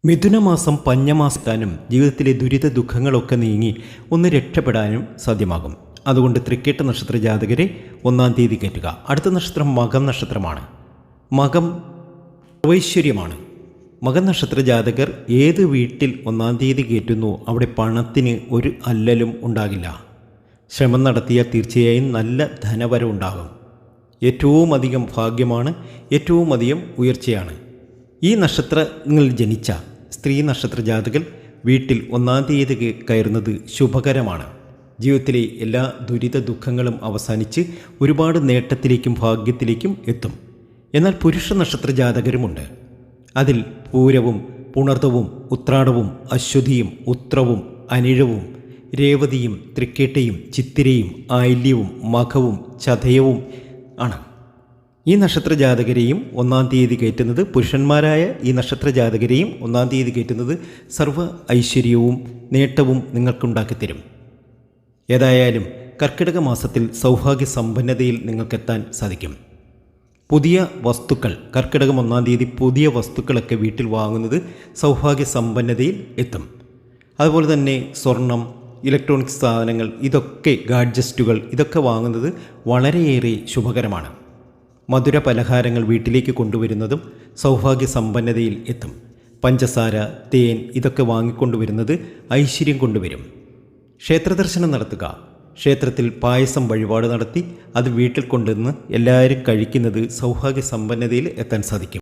മിഥുനമാസം പഞ്ഞമാസാനും ജീവിതത്തിലെ ദുരിത ദുഃഖങ്ങളൊക്കെ നീങ്ങി ഒന്ന് രക്ഷപ്പെടാനും സാധ്യമാകും. അതുകൊണ്ട് തൃക്കേട്ട നക്ഷത്ര ജാതകരെ 1-ാം തീയതി കയറ്റുക. അടുത്ത നക്ഷത്രം മകം നക്ഷത്രമാണ്. മകം ഐശ്വര്യമാണ്. മകം നക്ഷത്ര ജാതകർ ഏത് വീട്ടിൽ 1-ാം തീയതി കയറ്റുന്നു അവിടെ പണത്തിന് ഒരു അല്ലലും ഉണ്ടാകില്ല. ശ്രമം നടത്തിയാൽ തീർച്ചയായും നല്ല ധനവരം ഉണ്ടാകും. ഏറ്റവും അധികം ഭാഗ്യമാണ്, ഏറ്റവും അധികം ഉയർച്ചയാണ്. ഈ നക്ഷത്രങ്ങളിൽ ജനിച്ച സ്ത്രീ നക്ഷത്ര ജാതകർ വീട്ടിൽ 1-ാം തീയതി കയറുന്നത് ശുഭകരമാണ്. ജീവിതത്തിലെ എല്ലാ ദുരിത ദുഃഖങ്ങളും അവസാനിച്ച് ഒരുപാട് നേട്ടത്തിലേക്കും ഭാഗ്യത്തിലേക്കും എത്തും. എന്നാൽ പുരുഷ നക്ഷത്ര ജാതകരുമുണ്ട്. അതിൽ പൂരവും പുണർതവും ഉത്രാടവും അശ്വതിയും ഉത്രവും അനിഴവും രേവതിയും തൃക്കേട്ടയും ചിത്തിരയും ആയില്യവും മഖവും ചതയവും ആണ്. ഈ നക്ഷത്ര ജാതകരെയും 1-ാം തീയതി കയറ്റുന്നത്, പുരുഷന്മാരായ ഈ നക്ഷത്ര ജാതകരെയും 1-ാം തീയതി കയറ്റുന്നത് സർവ്വ ഐശ്വര്യവും നേട്ടവും നിങ്ങൾക്കുണ്ടാക്കിത്തരും. ഏതായാലും കർക്കിടക മാസത്തിൽ സൗഭാഗ്യ സമ്പന്നതയിൽ നിങ്ങൾക്കെത്താൻ സാധിക്കും. പുതിയ വസ്തുക്കൾ, കർക്കിടകം 1-ാം തീയതി പുതിയ വസ്തുക്കളൊക്കെ വീട്ടിൽ വാങ്ങുന്നത് സൗഭാഗ്യ സമ്പന്നതയിൽ എത്തും. അതുപോലെ തന്നെ സ്വർണം, ഇലക്ട്രോണിക്സ് സാധനങ്ങൾ, ഇതൊക്കെ ഗാഡ്ജറ്റുകൾ, ഇതൊക്കെ വാങ്ങുന്നത് വളരെയേറെ ശുഭകരമാണ്. മധുര പലഹാരങ്ങൾ വീട്ടിലേക്ക് കൊണ്ടുവരുന്നതും സൗഭാഗ്യ സമ്പന്നതയിൽ എത്തും. പഞ്ചസാര, തേൻ ഇതൊക്കെ വാങ്ങിക്കൊണ്ടുവരുന്നത് ഐശ്വര്യം കൊണ്ടുവരും. ക്ഷേത്രദർശനം നടത്തുക. ക്ഷേത്രത്തിൽ പായസം വഴിപാട് നടത്തി അത് വീട്ടിൽ കൊണ്ടുവന്ന് എല്ലാവരും കഴിക്കുന്നത് സൗഭാഗ്യ സമ്പന്നതയിൽ എത്താൻ സാധിക്കും.